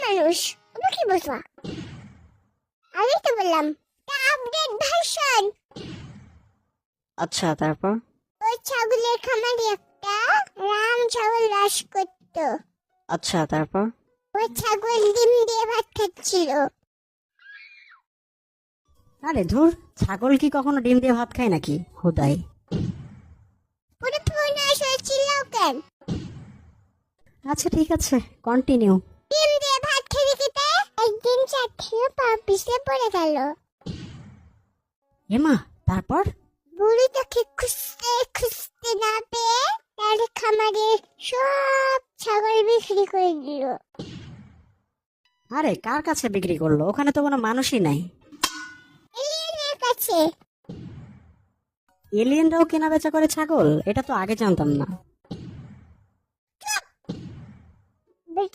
মানুষ, ওটা কি বুঝবা? আমি তো বললাম আপডেট ভার্সন। আচ্ছা, তারপর? ওই ছাগলের খামারে একটা রাম ছাগল বাস করতো। আচ্ছা, তারপর? ওই ছাগল ডিম দিয়ে ভাত খাচ্ছিল। আরে ধুর, ছাগল কি কখনো ডিম দিয়ে ভাত খায় নাকি? হুদাই। পুরো ফোন আসলে চিল্লাও কেন? আচ্ছা ঠিক আছে, কন্টিনিউ। ডিম দিয়ে ভাত খেতে খেতে একদিন চাটকিও পা পিছলে পড়ে গেল। এমা, তারপর? বুড়ি তাকে খুঁজতে খুঁজতে না পেয়ে তার খামারের সব ছাগল বিক্রি করে দিল। আরে কার কাছে বিক্রি করলো? ওখানে তো কোনো মানুষই নাই। এলিয়েনের কাছে। এলিয়েনরাও কেনা বেচা করে ছাগল? এটা তো আগে জানতাম না। বেশি